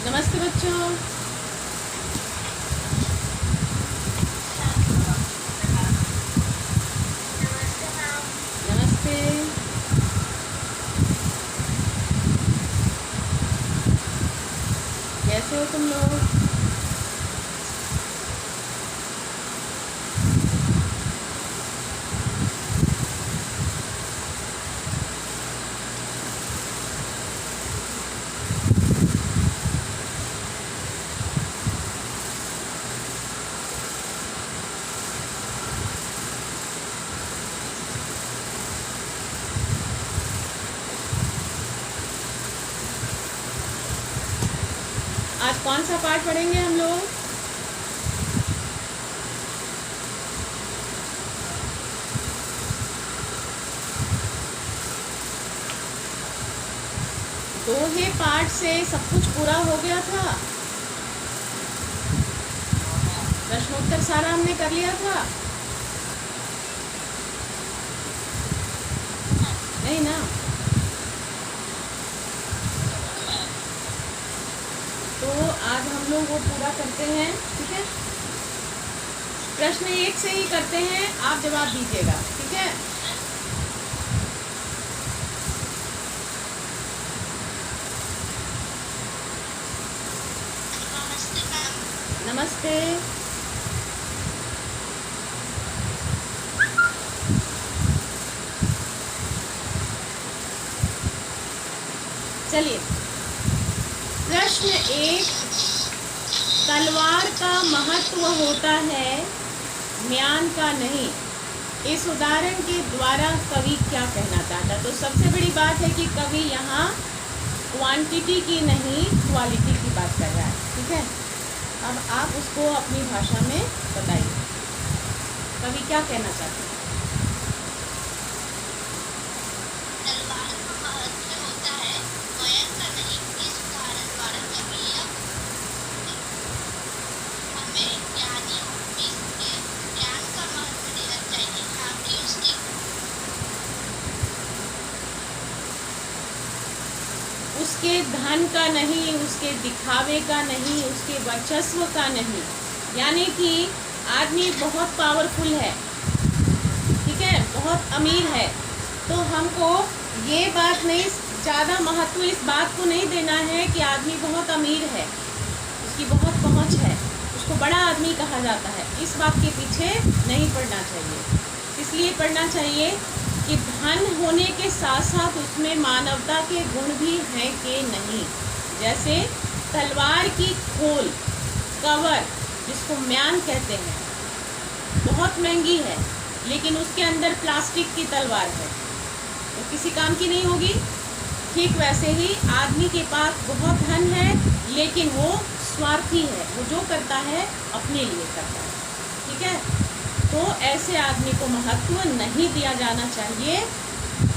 नमस्ते बच्चों। नमस्ते। कैसे हो तुम लोग? आज कौन सा पाठ पढ़ेंगे हम लोग? दोहे पाठ से सब कुछ पूरा हो गया था। प्रश्नोत्तर सारा हमने कर लिया था। नहीं ना? तो आज हम लोग वो पूरा करते हैं, ठीक है? प्रश्न 1 से ही करते हैं, आप जवाब दीजिएगा, ठीक है? नमस्ते। चलिए, प्रश्न 1, तलवार का महत्व होता है, म्यान का नहीं। इस उदाहरण के द्वारा कवि क्या कहना चाहता? तो सबसे बड़ी बात है कि कवि यहाँ क्वांटिटी की नहीं क्वालिटी की बात कर रहा है, ठीक है? अब आप उसको अपनी भाषा में बताइए, कवि क्या कहना चाहते हैं? उसके धन का नहीं, उसके दिखावे का नहीं, उसके वर्चस्व का नहीं। यानी कि आदमी बहुत पावरफुल है, ठीक है, बहुत अमीर है, तो हमको ये बात नहीं, ज़्यादा महत्व इस बात को नहीं देना है कि आदमी बहुत अमीर है, उसकी बहुत पहुंच है, उसको बड़ा आदमी कहा जाता है। इस बात के पीछे नहीं पड़ना चाहिए। इसलिए पढ़ना चाहिए कि धन होने के साथ साथ उसमें मानवता के गुण भी हैं कि नहीं। जैसे तलवार की खोल, कवर, जिसको म्यान कहते हैं, बहुत महंगी है, लेकिन उसके अंदर प्लास्टिक की तलवार है, तो किसी काम की नहीं होगी। ठीक वैसे ही आदमी के पास बहुत धन है, लेकिन वो स्वार्थी है, वो जो करता है अपने लिए करता है, ठीक है? तो ऐसे आदमी को महत्व नहीं दिया जाना चाहिए।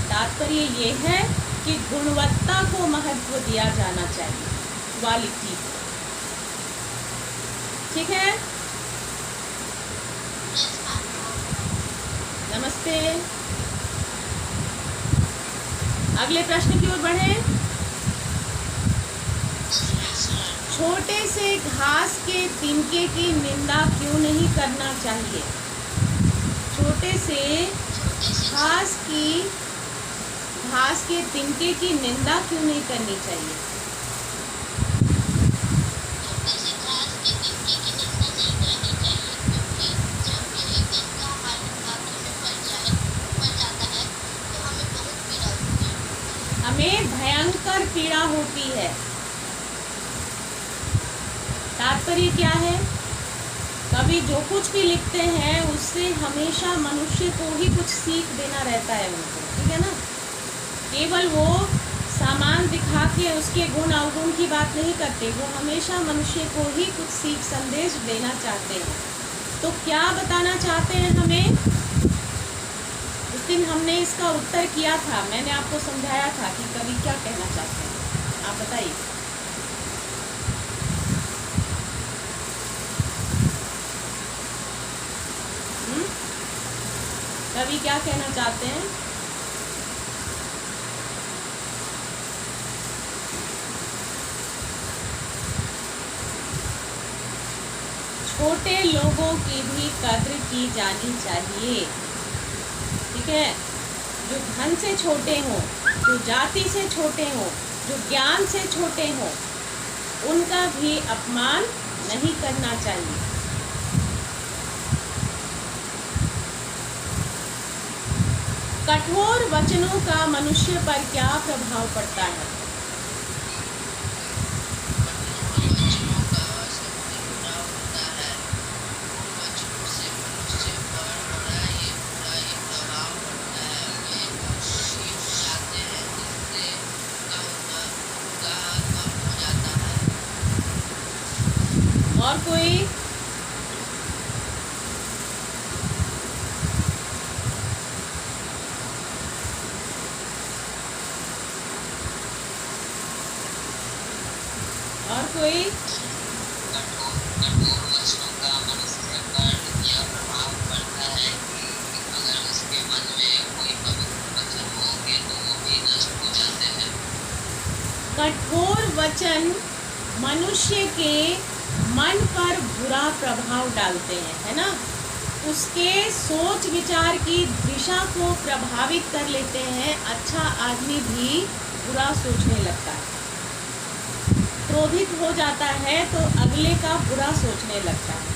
तात्पर्य ये है कि गुणवत्ता को महत्व दिया जाना चाहिए, क्वालिटी को, ठीक है? नमस्ते। अगले प्रश्न की ओर बढ़े। छोटे से घास के तिनके की निंदा क्यों नहीं करना चाहिए? छोटे से घास के तिनके की निंदा क्यों नहीं करनी चाहिए? हमें भयंकर पीड़ा होती है। तात्पर्य क्या है? कवि जो कुछ भी लिखते हैं उससे हमेशा मनुष्य को ही कुछ सीख देना रहता है उनको, ठीक है ना? केवल वो सामान दिखा के उसके गुण अवगुण की बात नहीं करते, वो हमेशा मनुष्य को ही कुछ सीख संदेश देना चाहते हैं। तो क्या बताना चाहते हैं हमें? उस दिन हमने इसका उत्तर किया था, मैंने आपको समझाया था कि कवि क्या कहना चाहते हैं। आप बताइए। कवि क्या कहना चाहते हैं? छोटे लोगों की भी कद्र की जानी चाहिए। ठीक है, जो धन से छोटे हों, जो जाति से छोटे हों, जो ज्ञान से छोटे हों, उनका भी अपमान नहीं करना चाहिए। कठोर वचनों का मनुष्य पर क्या प्रभाव पड़ता है? और कोई? और कोई? कठोर वचनों का मनुष्य पर यह प्रभाव पड़ता है कि अगर उसके मन में कोई पवित्र वचन होंगे तो वो भी नष्ट हो जाते हैं। कठोर वचन मनुष्य के मन पर बुरा प्रभाव डालते हैं, है ना। उसके सोच विचार की दिशा को प्रभावित कर लेते हैं। अच्छा आदमी भी बुरा सोचने लगता है, क्रोधित हो जाता है तो अगले का बुरा सोचने लगता है।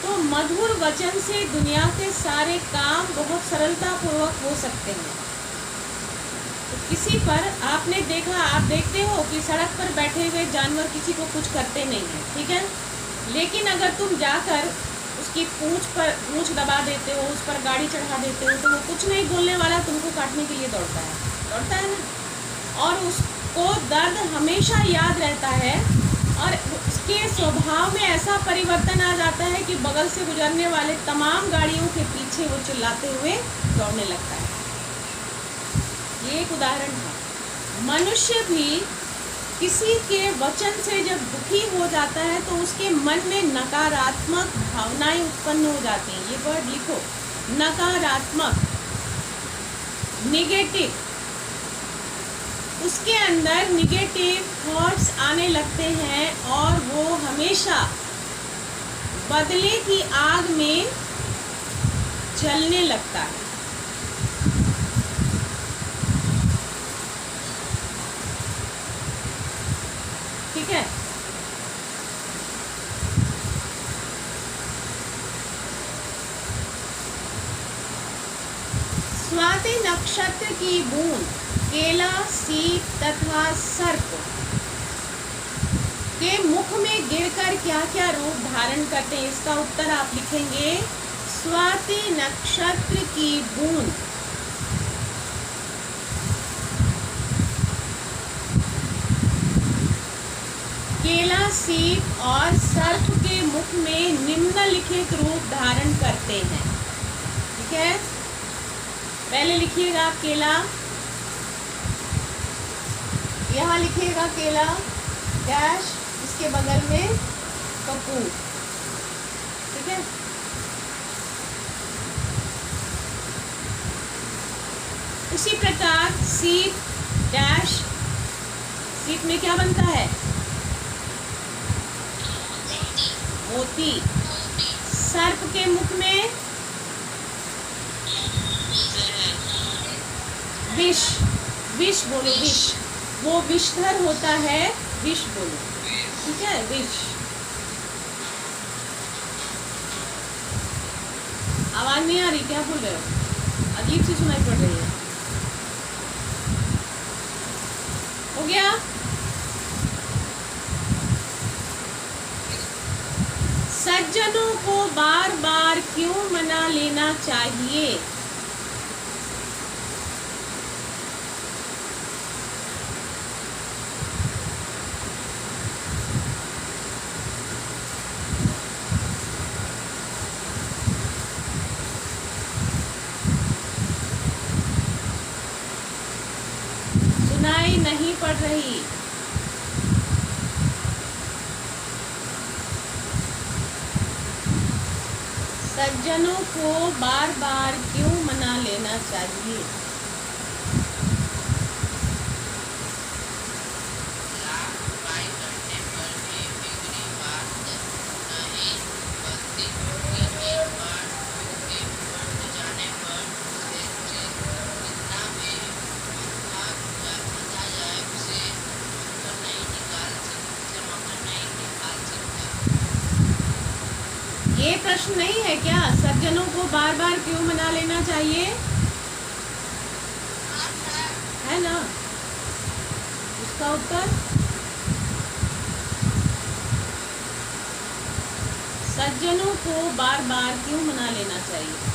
तो मधुर वचन से दुनिया के सारे काम बहुत सरलतापूर्वक हो सकते हैं। तो किसी पर आपने देखा, आप देखते हो कि सड़क पर बैठे हुए जानवर किसी को कुछ करते नहीं है, ठीक है, लेकिन अगर तुम जाकर उसकी पूंछ दबा देते हो, उस पर गाड़ी चढ़ा देते हो, तो वो कुछ नहीं बोलने वाला, तुमको काटने के लिए दौड़ता है ना। और उसको दर्द हमेशा याद रहता है और उसके स्वभाव में ऐसा परिवर्तन आ जाता है कि बगल से गुजरने वाले तमाम गाड़ियों के पीछे वो चिल्लाते हुए दौड़ने लगता है। ये एक उदाहरण था। मनुष्य भी किसी के वचन से जब दुखी हो जाता है तो उसके मन में नकारात्मक भावनाएं उत्पन्न हो जाती हैं। ये वर्ड लिखो, नकारात्मक, निगेटिव। उसके अंदर निगेटिव थॉट्स आने लगते हैं और वो हमेशा बदले की आग में जलने लगता है। ठीक है, स्वाति नक्षत्र की बूंद केला, सीप तथा सर्प के मुख में गिरकर क्या क्या रूप धारण करते हैं? इसका उत्तर आप लिखेंगे स्वाति नक्षत्र की बूंद केला, सीप और सर्प के मुख में निम्नलिखित रूप धारण करते हैं। ठीक है, पहले लिखिएगा केला, यहाँ लिखिएगा केला डैश, इसके बगल में कपूर। ठीक है, उसी प्रकार सीप डैश, सीप में क्या बनता है? मोती। सर्प के मुख में विष, विष बोलो, विष, वो विषधर होता है, विष बोलो। ठीक है, विष। आवाज नहीं आ रही, क्या बोल रहे हो? अजीब सी सुनाई पड़ रही है। हो गया? सज्जनों को बार बार क्यों मना लेना चाहिए? सुनाई नहीं पड़ रही। सज्जनों को बार बार क्यों मना लेना चाहिए? लापरवाही करने पर भी बिगड़ी बात नहीं ये प्रश्न नहीं है क्या, सज्जनों को बार बार क्यों मना लेना चाहिए, है ना? इसका उत्तर सज्जनों को बार बार क्यों मना लेना चाहिए?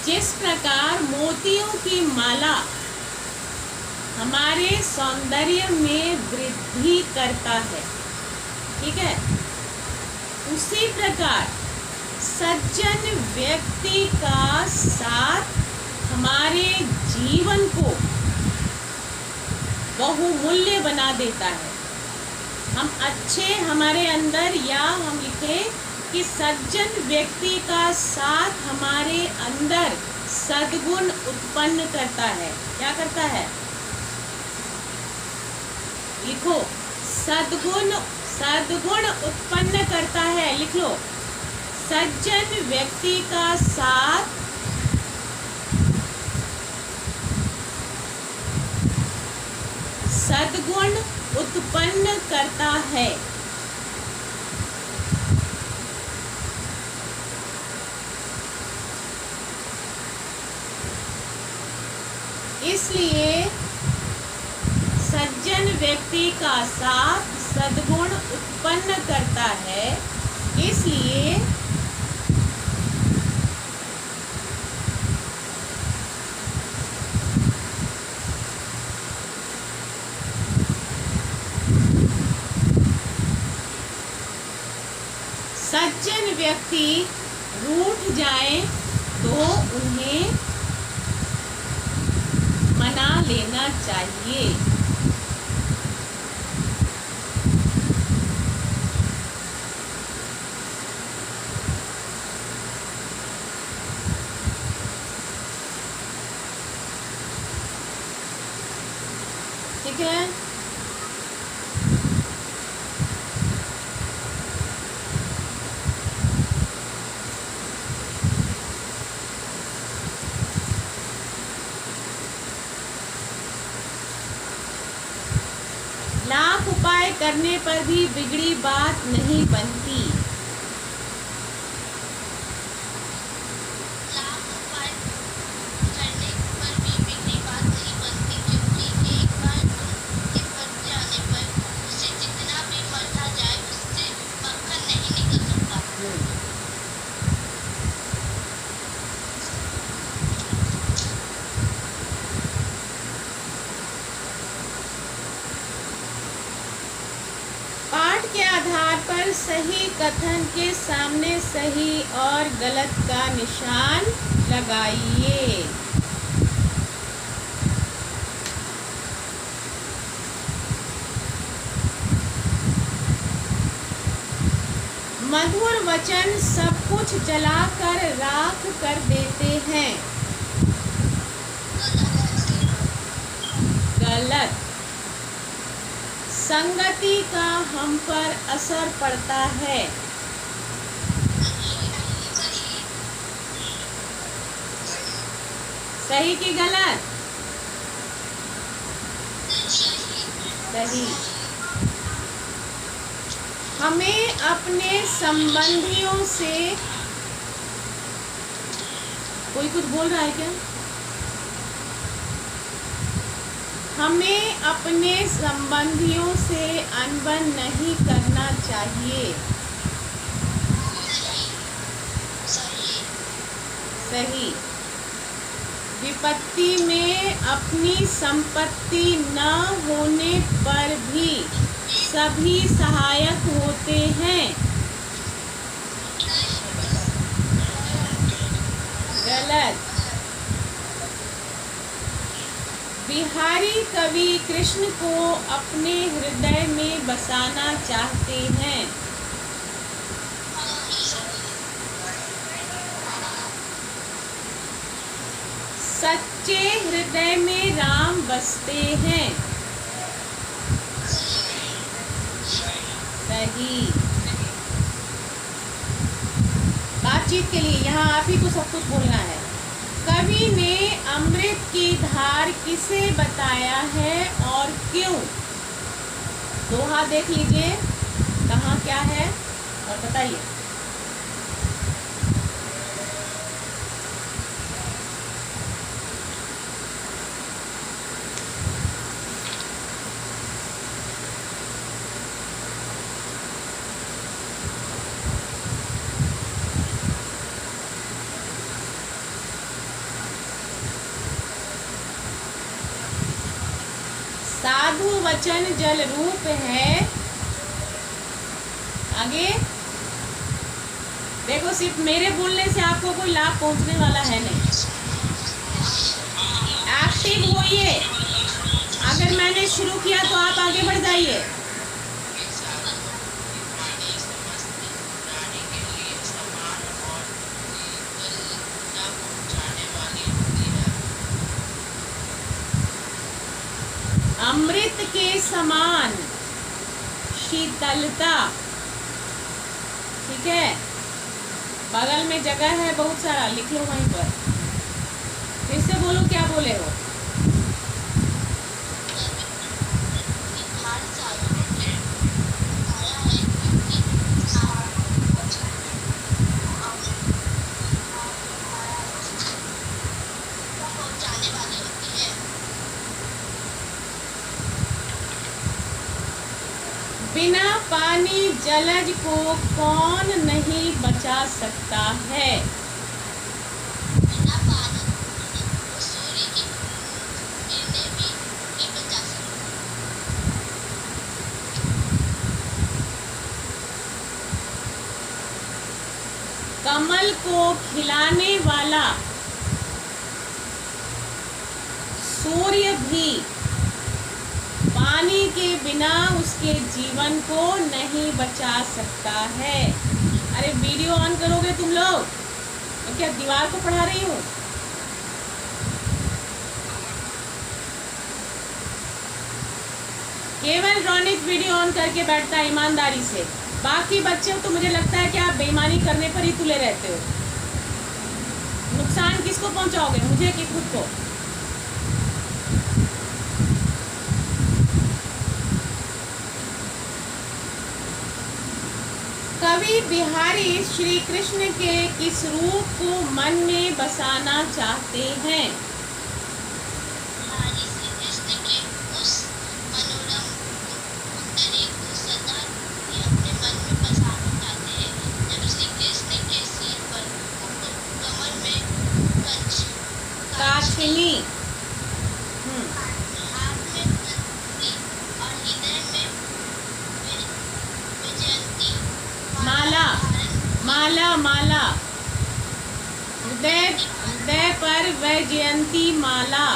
जिस प्रकार मोतियों की माला हमारे सौंदर्य में वृद्धि करता है, ठीक है, उसी प्रकार सज्जन व्यक्ति का साथ हमारे जीवन को बहुमूल्य बना देता है। हम अच्छे हमारे अंदर, या हम लिखें कि सज्जन व्यक्ति का साथ हमारे अंदर सद्गुण उत्पन्न करता है। क्या करता है? लिखो, सद्गुण उत्पन्न करता है। लिख लो, सज्जन व्यक्ति का साथ सद्गुण उत्पन्न करता है। इसलिए सज्जन व्यक्ति का साथ सद्गुण उत्पन्न करता है। इसलिए सज्जन व्यक्ति रूठ जाए तो उन्हें मना लेना चाहिए। ठीक है, लाख उपाय करने पर भी बिगड़ी बात नहीं बनती। लाख उपाय करने पर भी बिगड़ी बात नहीं बनती, क्योंकि एक बार के बन जाने पर उसे जितना भी मरना जाए उससे मक्खन नहीं निकल सकता। पाठ के आधार पर सही कथन के सामने सही और गलत का निशान लगाइए। मधुर वचन सब कुछ जलाकर राख कर देते हैं। गलत। संगति का हम पर असर पड़ता है। सही कि गलत? सही। हमें अपने संबंधियों से, कोई कुछ बोल रहा है क्या? हमें अपने संबंधियों से अनबन नहीं करना चाहिए। सही। विपत्ति में अपनी संपत्ति न होने पर भी सभी सहायक होते हैं। गलत। बिहारी कवि कृष्ण को अपने हृदय में बसाना चाहते हैं। सच्चे हृदय में राम बसते हैं। सही। बातचीत के लिए यहाँ आप ही को सब कुछ बोलना है। कवि ने अमृत की धार किसे बताया है और क्यों? दोहा देख लीजिए कहाँ क्या है और बताइए। साधु वचन जल रूप है। आगे देखो, सिर्फ मेरे बोलने से आपको कोई लाभ पहुंचने वाला है नहीं। एक्टिव होइए। अगर मैंने शुरू किया तो आप आगे बढ़ जाइए। अमृत के समान शीतलता। ठीक है, बगल में जगह है बहुत सारा, लिख लो वहीं पर। फिर से बोलो, क्या बोले हो? बिना पानी जलज को कौन नहीं बचा सकता है? बिना पानी को सूर्य की किरणें भी नहीं बचा सकती। कमल को खिलाने वाला सूर्य भी पानी के बिना उसके जीवन को नहीं बचा सकता है। अरे वीडियो ऑन करोगे तुम लोग? मैं क्या दीवार को पढ़ा रही हूँ? केवल रौनिक वीडियो ऑन करके बैठता है ईमानदारी से। बाकी बच्चे तो मुझे लगता है कि आप बेईमानी करने पर ही तुले रहते हो। नुकसान किसको पहुंचाओगे, मुझे कि खुद को? कवि बिहारी श्री कृष्ण के किस रूप को मन में बसाना चाहते हैं? बिहारी श्री कृष्ण के उस मनोरम उत्तरे को सदा ही अपने मन में बसाना चाहते हैं जब श्री कृष्ण के सिर पर मुकुट, कमर में काछनी, हाथ में बंसी और हृदय में वैजयंती माला, माला माला, हृदय पर वैजयंती माला।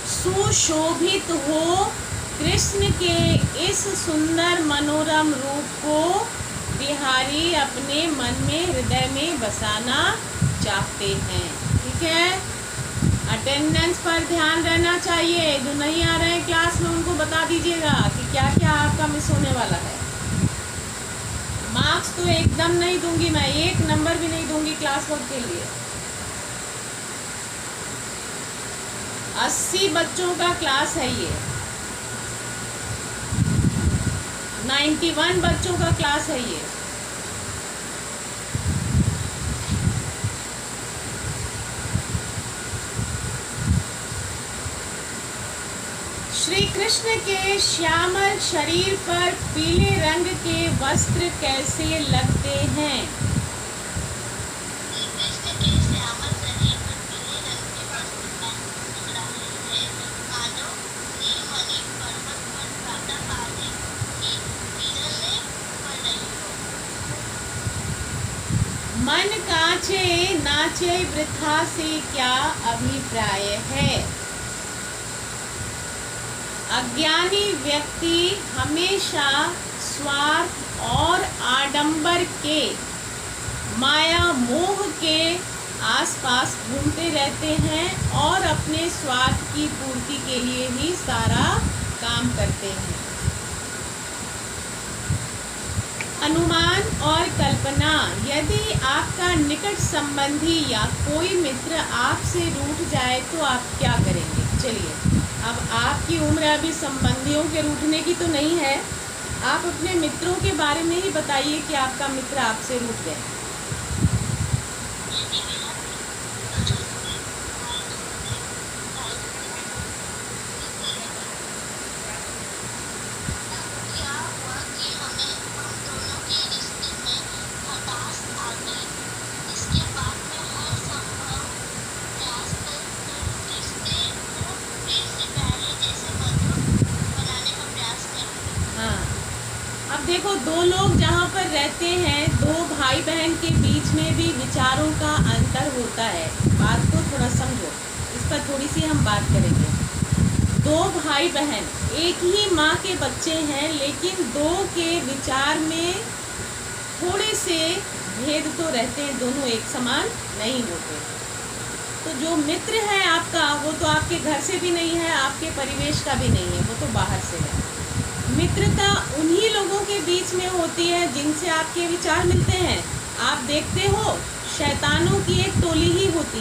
सुशोभित हो कृष्ण के इस सुंदर मनोरम रूप को बिहारी अपने मन में, हृदय में बसाना चाहते हैं। ठीक है, अटेंडेंस पर ध्यान रहना चाहिए। जो नहीं आ रहे हैं क्लास में उनको बता दीजिएगा कि क्या क्या आपका मिस होने वाला है। मार्क्स तो एकदम नहीं दूंगी मैं, 1 नंबर भी नहीं दूंगी क्लास वर्क के लिए। 80 बच्चों का क्लास है ये, 91 बच्चों का क्लास है ये। श्री कृष्ण के श्यामल शरीर पर पीले रंग के वस्त्र कैसे लगते हैं? श्री कृष्ण के श्यामल शरीर पर पीले रंग के वस्त्र लग रहे हैं, मानो नीलमणि पर्वत पर प्रातः पानी की किरणें पड़ रही हो। मन कांचे नाचे वृथा से क्या अभिप्राय है? अज्ञानी व्यक्ति हमेशा स्वार्थ और आडंबर के माया मोह के आसपास घूमते रहते हैं और अपने स्वार्थ की पूर्ति के लिए ही सारा काम करते हैं। अनुमान और कल्पना। यदि आपका निकट संबंधी या कोई मित्र आपसे रूठ जाए तो आप क्या करेंगे? चलिए, अब आपकी उम्र अभी संबंधियों के रूठने की तो नहीं है, आप अपने मित्रों के बारे में ही बताइए कि आपका मित्र आपसे रूठ गए। क्या हुआ कि हम दोनों के रिश्ते में खटास आ गई। इसके बाद मैं हर संभव प्रयास कर रिश्ते को फिर से पहले जैसे मधुर बनाने का प्रयास करूँगी। हाँ, अब देखो, दो लोग जहाँ पर रहते हैं, दो भाई बहन के बीच में भी विचारों का अंतर होता है। बात को थोड़ा समझो, इस पर थोड़ी सी हम बात करेंगे। दो भाई बहन एक ही माँ के बच्चे हैं, लेकिन दो के विचार में थोड़े से भेद तो रहते हैं, दोनों एक समान नहीं होते। तो जो मित्र है आपका, वो तो आपके घर से भी नहीं है, आपके परिवेश का भी नहीं है, वो तो बाहर से है। मित्रता उन्हीं लोगों के बीच में होती है जिनसे आपके विचार मिलते हैं। आप देखते हो, शैतानों की एक टोली ही होती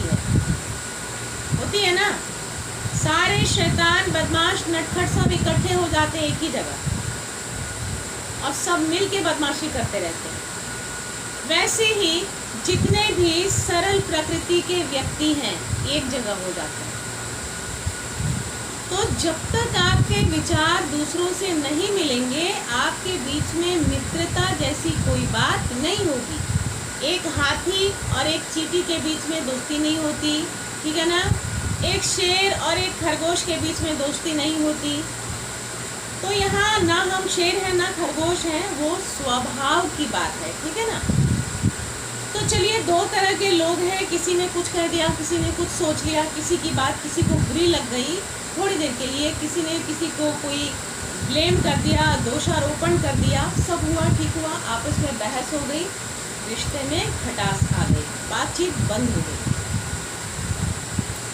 है ना। सारे शैतान, बदमाश, नटखट सब इकट्ठे हो जाते हैं एक ही जगह और सब मिल के बदमाशी करते रहते हैं। वैसे ही जितने भी सरल प्रकृति के व्यक्ति हैं, एक जगह हो जाते हैं। तो जब तक आपके विचार दूसरों से नहीं मिलेंगे, आपके बीच में मित्रता जैसी कोई बात नहीं होगी। एक हाथी और एक चींटी के बीच में दोस्ती नहीं होती, ठीक है ना। एक शेर और एक खरगोश के बीच में दोस्ती नहीं होती। तो यहाँ ना हम शेर हैं ना खरगोश हैं, वो स्वभाव की बात है, ठीक है ना। तो चलिए, दो तरह के लोग हैं, किसी ने कुछ कह दिया, किसी ने कुछ सोच लिया, किसी की बात किसी को बुरी लग गई थोड़ी देर के लिए, किसी ने किसी को कोई ब्लेम कर दिया, दोषारोपण कर दिया, सब हुआ, ठीक हुआ, आपस में बहस हो गई, रिश्ते में खटास आ गई, बातचीत बंद हो गई।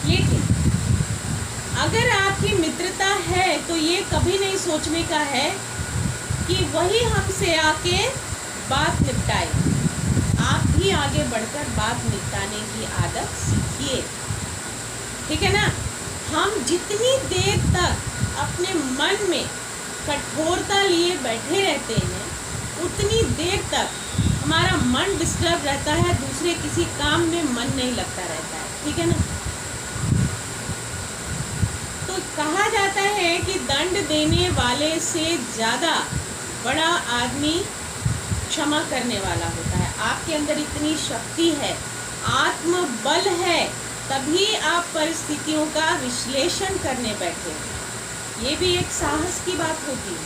लेकिन अगर आपकी मित्रता है तो ये कभी नहीं सोचने का है कि वही हमसे आके बात निपटाए। आप भी आगे बढ़कर बात निपटाने की आदत सीखिए, ठीक है ना। हम जितनी देर तक अपने मन में कठोरता लिए बैठे रहते हैं, उतनी देर तक हमारा मन डिस्टर्ब रहता है, दूसरे किसी काम में मन नहीं लगता रहता है, ठीक है ना। तो कहा जाता है कि दंड देने वाले से ज़्यादा बड़ा आदमी क्षमा करने वाला होता है। आपके अंदर इतनी शक्ति है, आत्मबल है, तभी आप परिस्थितियों का विश्लेषण करने बैठे। ये भी एक साहस की बात होती है,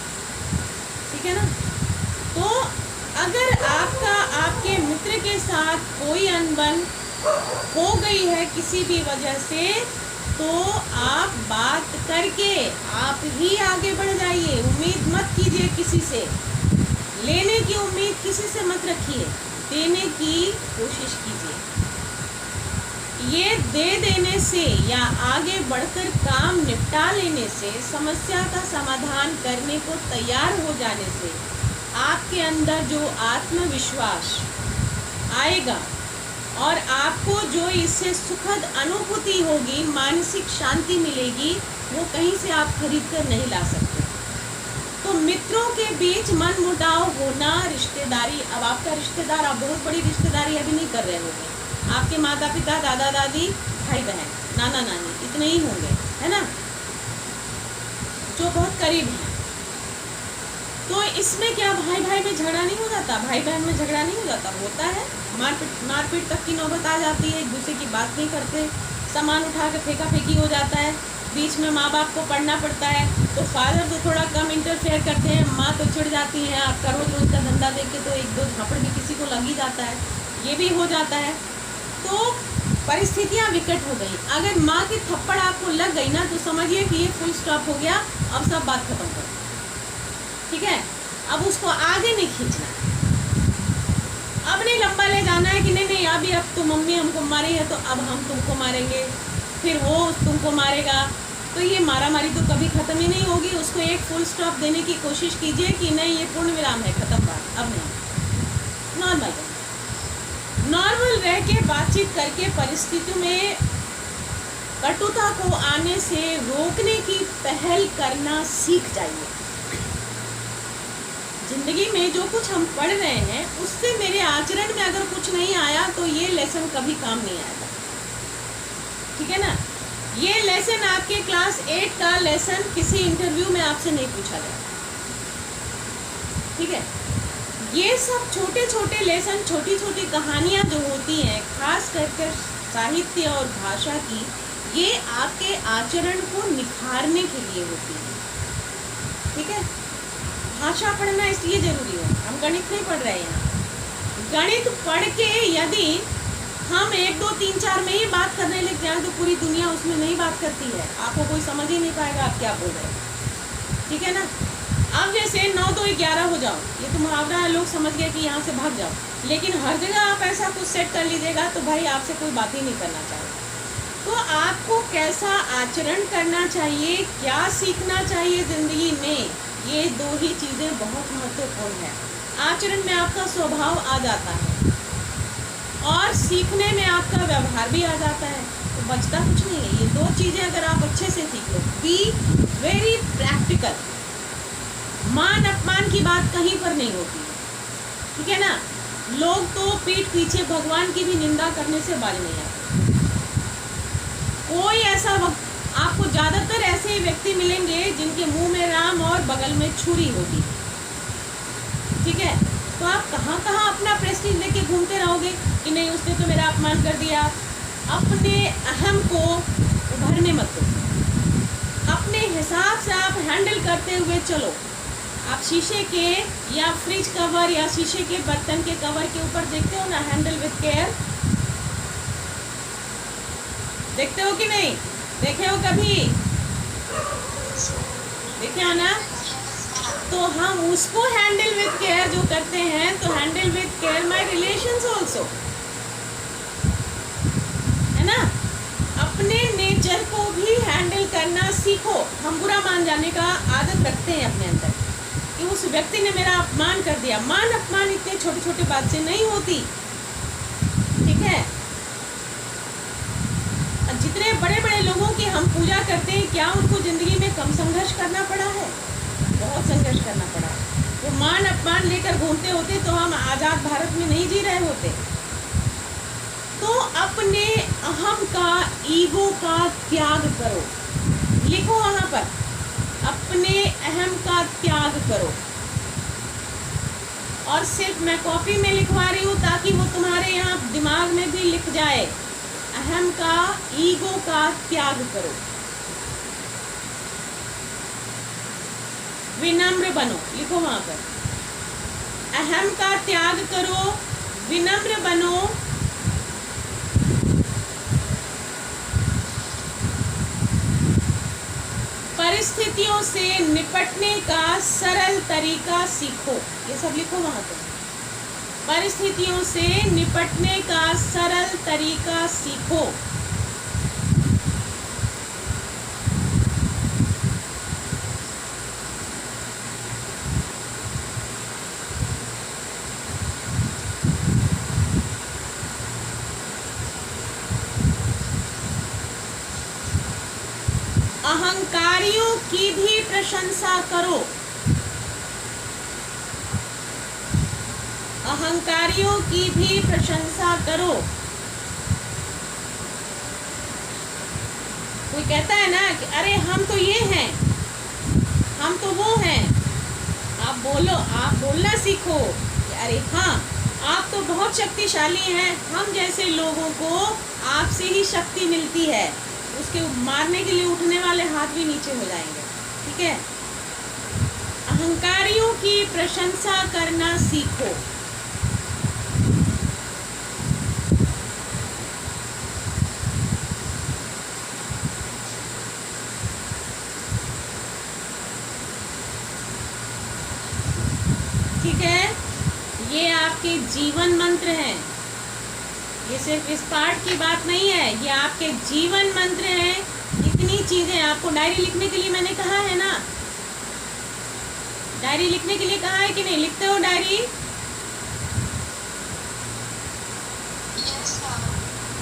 ठीक है ना। तो अगर आपके मित्र के साथ कोई अनबन हो गई है किसी भी वजह से, तो आप बात करके आप ही आगे बढ़ जाइए। उम्मीद मत कीजिए किसी से, लेने की उम्मीद किसी से मत रखिए, देने की कोशिश कीजिए। ये दे देने से या आगे बढ़कर काम निपटा लेने से, समस्या का समाधान करने को तैयार हो जाने से आपके अंदर जो आत्मविश्वास आएगा और आपको जो इससे सुखद अनुभूति होगी, मानसिक शांति मिलेगी, वो कहीं से आप खरीद कर नहीं ला सकते। तो मित्रों के बीच मन मुटाव होना, रिश्तेदारी, अब आपका रिश्तेदार, आप बहुत बड़ी रिश्तेदारी अभी नहीं कर रहे होंगे, आपके माता पिता, दादा दादी, भाई बहन, नाना नानी, इतने ही होंगे, है ना, जो बहुत करीब हैं। तो इसमें क्या भाई भाई में झगड़ा नहीं हो जाता, भाई बहन में झगड़ा नहीं हो जाता, होता है, मारपीट तक की नौबत आ जाती है, एक दूसरे की बात नहीं करते, सामान उठा कर फेंका फेंकी हो जाता है, बीच में माँ बाप को पढ़ना पड़ता है, तो फादर तो थोड़ा कम इंटरफेयर करते हैं, माँ तो चिढ़ जाती है, आपका रोज रोज का धंधा देख के तो एक दो झापड़ भी किसी को लग ही जाता है, ये भी हो जाता है। तो परिस्थितियाँ विकट हो गई। अगर माँ की थप्पड़ आपको लग गई ना, तो समझिए कि ये फुल स्टॉप हो गया, अब सब बात खत्म करो, ठीक है। अब उसको आगे नहीं खींचना, अब नहीं लंबा ले जाना है कि तो मम्मी हमको मारी है तो अब हम तुमको मारेंगे, फिर वो तुमको मारेगा, तो ये मारा मारी तो कभी ख़त्म ही नहीं होगी। उसको एक फुल स्टॉप देने की कोशिश कीजिए कि नहीं ये पूर्ण विराम है, ख़त्म बात, अब नहीं। नॉर्मल रह के बातचीत करके परिस्थितियों में कटुता को आने से रोकने की पहल करना सीख जाइए। जिंदगी में जो कुछ हम पढ़ रहे हैं उससे मेरे आचरण में अगर कुछ नहीं आया तो ये लेसन कभी काम नहीं आएगा, ठीक है ना। ये लेसन आपके क्लास 8 का लेसन किसी इंटरव्यू में आपसे नहीं पूछा जाएगा, ठीक है। ये सब छोटे छोटे लेसन, छोटी छोटी कहानियाँ जो होती हैं खास करके साहित्य और भाषा की, ये आपके आचरण को निखारने के लिए होती है, ठीक है। भाषा पढ़ना इसलिए जरूरी है, हम गणित नहीं पढ़ रहे हैं यहाँ। गणित पढ़ के यदि हम 1 2 3 4 में ही बात करने लग जाएं तो पूरी दुनिया उसमें नहीं बात करती है, आपको कोई समझ ही नहीं पाएगा आप क्या बोल रहे हैं, ठीक है ना। अब जैसे 9 2 11 हो जाओ, ये तो मुहावरा है, लोग समझ गए कि यहाँ से भाग जाओ, लेकिन हर जगह आप ऐसा कुछ सेट कर लीजिएगा तो भाई आपसे कोई बात ही नहीं करना चाहिए। तो आपको कैसा आचरण करना चाहिए, क्या सीखना चाहिए ज़िंदगी में, ये 2 ही चीज़ें बहुत महत्वपूर्ण है। आचरण में आपका स्वभाव आ जाता है और सीखने में आपका व्यवहार भी आ जाता है, तो बचता कुछ नहीं है। ये 2 चीज़ें अगर आप अच्छे से सीख लो, बी वेरी प्रैक्टिकल। मान अपमान की बात कहीं पर नहीं होती, ठीक है ना। लोग तो पीठ पीछे भगवान की भी निंदा करने से बाज नहीं आते। कोई ऐसा वक्त आपको ज़्यादातर ऐसे व्यक्ति मिलेंगे जिनके मुंह में राम और बगल में छुरी होगी, ठीक है। तो आप कहाँ कहाँ अपना प्रेस्टीज लेके घूमते रहोगे कि नहीं उसने तो मेरा अपमान कर दिया। अपने अहम को उभरने मत दो, अपने हिसाब से आप हैंडल करते हुए चलो। आप शीशे के या फ्रिज कवर या शीशे के बर्तन के कवर के ऊपर देखते हो ना, हैंडल विथ केयर, देखते हो कि नहीं, देखे हो कभी, देखे हो ना। तो हम उसको हैंडल विथ केयर जो करते हैं, तो handle with care my relations also, है ना। अपने नेचर को भी हैंडल करना सीखो। हम बुरा मान जाने का आदत रखते हैं अपने अंदर कि उस व्यक्ति ने मेरा अपमान कर दिया। मान अपमान इतने छोटे छोटे बात से नहीं होती, ठीक है। जितने बड़े बड़े लोगों की हम पूजा करते हैं, क्या उनको जिंदगी में कम संघर्ष करना पड़ा है? बहुत संघर्ष करना पड़ा है। वो मान अपमान लेकर घूमते होते तो हम आज़ाद भारत में नहीं जी रहे होते। तो अपने अहम का, ईगो का त्याग करो, लिखो वहाँ पर, अपने अहम का त्याग करो। और सिर्फ मैं कॉपी में लिखवा रही हूँ ताकि वो तुम्हारे यहाँ दिमाग में भी लिख जाए। अहम का, ईगो का त्याग करो, विनम्र बनो, लिखो वहां पर। अहम का त्याग करो, विनम्र बनो, परिस्थितियों से निपटने का सरल तरीका सीखो। ये सब लिखो वहां पर। परिस्थितियों से निपटने का सरल तरीका सीखो। अहंकारियों की भी प्रशंसा करो। अहंकारियों की भी प्रशंसा करो। कोई कहता है ना कि अरे हम तो ये हैं, हम तो वो हैं, आप बोलो, आप बोलना सीखो कि अरे हाँ आप तो बहुत शक्तिशाली हैं, हम जैसे लोगों को आपसे ही शक्ति मिलती है। उसके मारने के लिए उठने वाले हाथ भी नीचे हो जाएंगे, ठीक है। अहंकारियों की प्रशंसा करना सीखो। ठीक है, ये आपके जीवन मंत्र हैं। ये सिर्फ इस पार्ट की बात नहीं है, ये आपके जीवन मंत्र हैं। इतनी चीजें आपको डायरी लिखने के लिए मैंने कहा है ना, डायरी लिखने के लिए कहा है कि नहीं? लिखते हो डायरी?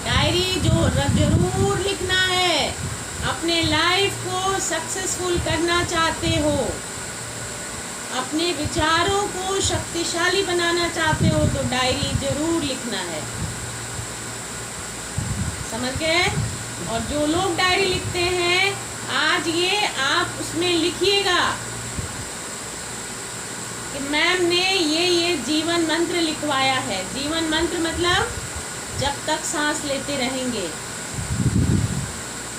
डायरी जो जरूर लिखना है। अपने लाइफ को सक्सेसफुल करना चाहते हो, अपने विचारों को शक्तिशाली बनाना चाहते हो तो डायरी जरूर लिखना है, समझ गए? और जो लोग डायरी लिखते हैं, आज ये आप उसमें लिखिएगा कि मैम ने ये जीवन मंत्र लिखवाया है। जीवन मंत्र मतलब जब तक सांस लेते रहेंगे,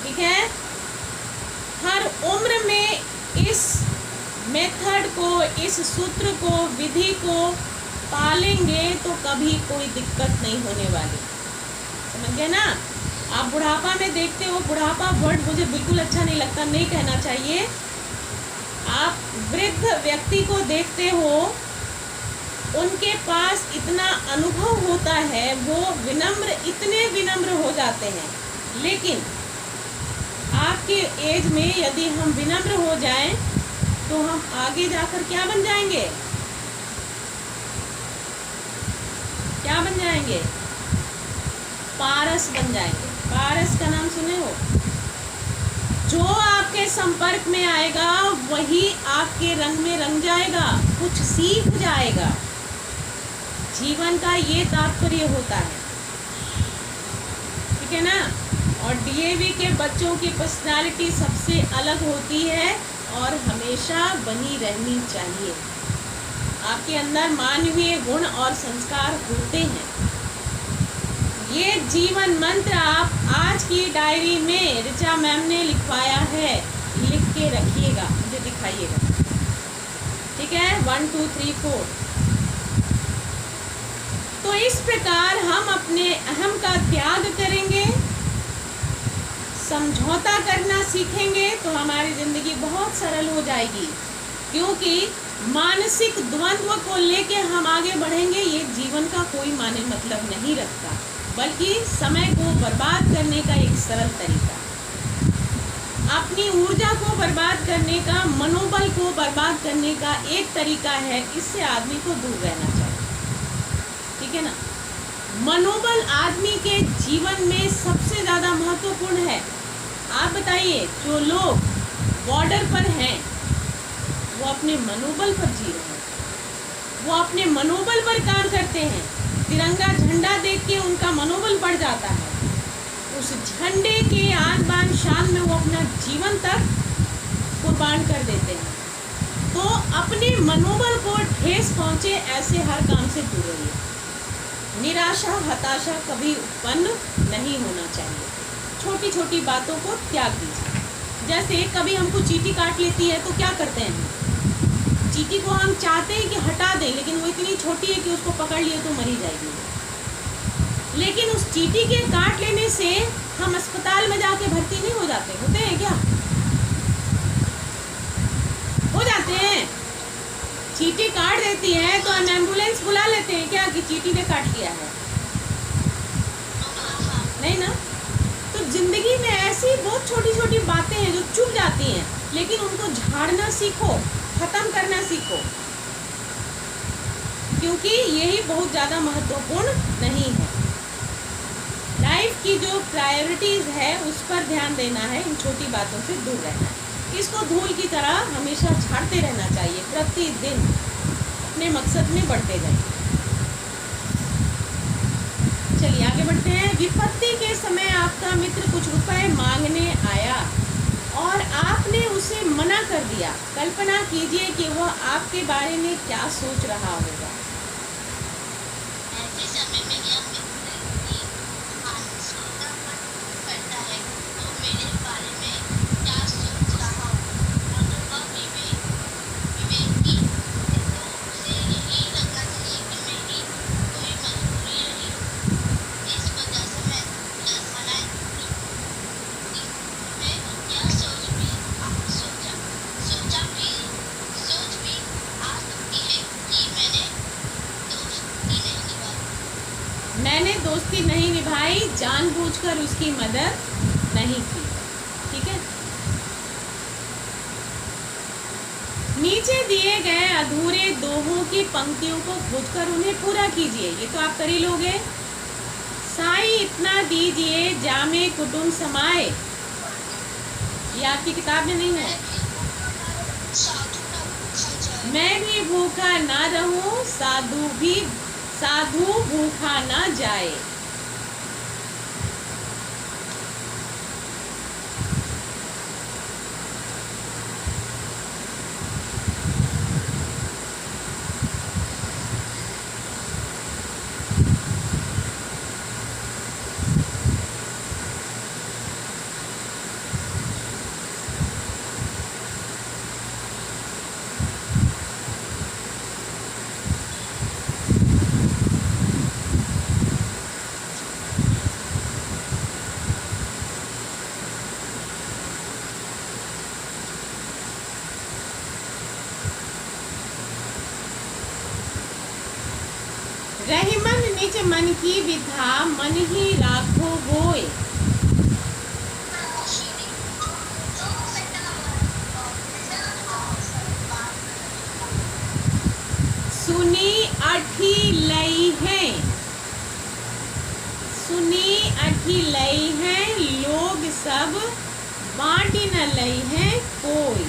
ठीक है? हर उम्र में इस मेथड को, इस सूत्र को, विधि को पालेंगे तो कभी कोई दिक्कत नहीं होने वाली, समझ गए ना? आप बुढ़ापा में देखते हो, बुढ़ापा वर्ड मुझे बिल्कुल अच्छा नहीं लगता, नहीं कहना चाहिए। आप वृद्ध व्यक्ति को देखते हो, उनके पास इतना अनुभव होता है, वो विनम्र, इतने विनम्र हो जाते हैं। लेकिन आपके एज में यदि हम विनम्र हो जाएं तो हम आगे जाकर क्या बन जाएंगे? क्या बन जाएंगे? पारस बन जाएंगे। पारस का नाम सुने हो? जो आपके संपर्क में आएगा वही आपके रंग में रंग जाएगा, कुछ सीख जाएगा। जीवन का ये तात्पर्य होता है, ठीक है ना? और डीएवी के बच्चों की पर्सनालिटी सबसे अलग होती है और हमेशा बनी रहनी चाहिए। आपके अंदर मानवीय गुण और संस्कार होते हैं। ये जीवन मंत्र आप आज की डायरी में ऋचा मैम ने लिखवाया है, लिख के रखिएगा, मुझे दिखाइएगा, ठीक है? 1 2 3 4। तो इस प्रकार हम अपने अहम का त्याग करेंगे, समझौता करना सीखेंगे तो हमारी जिंदगी बहुत सरल हो जाएगी। क्योंकि मानसिक द्वंद्व को लेके हम आगे बढ़ेंगे, ये जीवन का कोई माने मतलब नहीं रखता, बल्कि समय को बर्बाद करने का एक सरल तरीका, अपनी ऊर्जा को बर्बाद करने का, मनोबल को बर्बाद करने का एक तरीका है। इससे आदमी को दूर रहना चाहिए, ठीक है ना? मनोबल आदमी के जीवन में सबसे ज़्यादा महत्वपूर्ण है। आप बताइए, जो लोग बॉर्डर पर हैं वो अपने मनोबल पर जी रहे हैं, वो अपने मनोबल पर काम करते हैं। तिरंगा झंडा देख के उनका मनोबल बढ़ जाता है, उस झंडे के आन बान शान में वो अपना जीवन तक कुर्बान कर देते हैं। तो अपने मनोबल को ठेस पहुँचे ऐसे हर काम से दूर रहिए। निराशा, हताशा कभी उत्पन्न नहीं होना चाहिए। छोटी छोटी बातों को त्याग दीजिए। जैसे कभी हमको चींटी काट लेती है तो क्या करते हैं? चींटी को हम चाहते हैं कि हटा दें, लेकिन वो इतनी छोटी है कि उसको पकड़ लिए तो मरी जाएगी। लेकिन उस चींटी के काट लेने से हम अस्पताल में जाके भर्ती नहीं हो जाते? होते हैं क्या? हो जाते हैं। चींटी काट देती है तो हम एम्बुलेंस बुला लेते हैं क्या कि चींटी ने काट लिया है? नहीं ना? तो जिंदगी में ऐसी बहुत छोटी छोटी बातें हैं जो चुभ जाती हैं, लेकिन उनको झाड़ना सीखो, खत्म करना सीखो, क्योंकि यही बहुत ज़्यादा महत्वपूर्ण नहीं है। लाइफ की जो प्रायोरिटीज़ है उस पर ध्यान देना है, इन छोटी बातों से दूर रहना है। इसको धूल की तरह हमेशा झाड़ते रहना चाहिए, प्रतिदिन अपने मकसद में बढ़ते जाएं। चलिए आगे बढ़ते हैं। विपत्ति के समय आपका मित्र कुछ रुपए मांगने आया और आपने उसे मना कर दिया। कल्पना कीजिए कि वह आपके बारे में क्या सोच रहा होगा। ऐसे समय में यह मित्र की मानसिकता पर करता है तो मेरे बारे में क्या सोच रहा होगा। अगर वह विवेकी है तो उसे यही लगना चाहिए कि मेरी कोई मजबूरी रही। इस वजह से मैं मना यह सोच भी आ सकती है कि मैंने दोस्ती नहीं निभाई। मैंने दोस्ती नहीं निभाई, जानबूझकर उसकी मदद नहीं की। ठीक है। नीचे दिए गए अधूरे दोहों की पंक्तियों को खोजकर उन्हें पूरा कीजिए। ये तो आप कर ही लोगे। साई इतना दीजिए जामे कुटुम समाए, ये आपकी किताब में नहीं है। मैं भी भूखा ना रहूं, साधु भूखा ना जाए। रहीमन निज मन की विधा, मन ही राखो होय। सुनी अठी लई है, सुनी अठी लई है, लोग सब बाँटी न लई है कोई।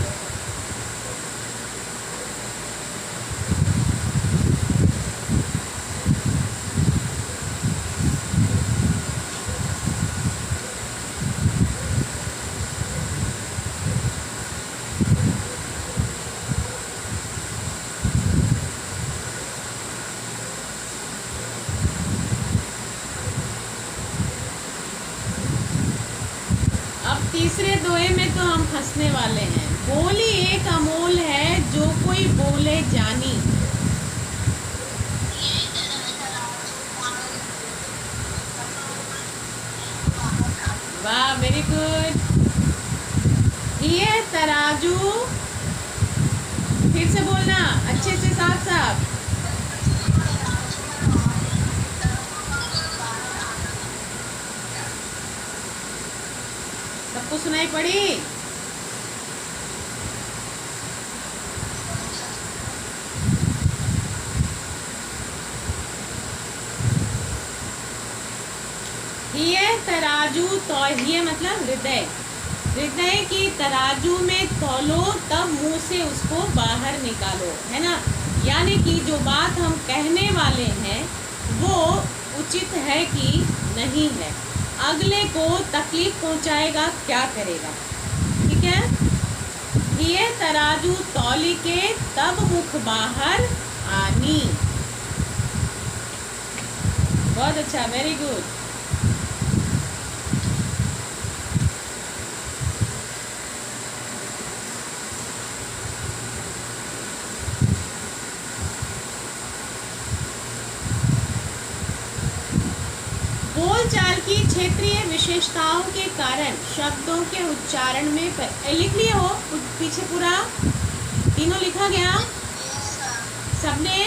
तीसरे दोहे में तो हम फंसने वाले हैं। बोली एक अमोल है, जो कोई बोले जानी। वाह, वेरी गुड। ये तराजू, फिर से बोलना अच्छे से, साफ साफ। सबको सुनाई पड़ी? ये तराजू तो ये मतलब हृदय, हृदय की तराजू में तौलो, तब मुंह से उसको बाहर निकालो, है ना। यानी कि जो बात हम कहने वाले हैं वो उचित है कि नहीं है, अगले को तकलीफ पहुंचाएगा, क्या करेगा। ठीक है। ये तराजू तौली के, तब मुख बाहर आनी। बहुत अच्छा, वेरी गुड। बोलचाल की क्षेत्रीय विशेषताओं के कारण शब्दों के उच्चारण में लिख लिए हो पीछे पूरा, तीनों लिखा गया सबने।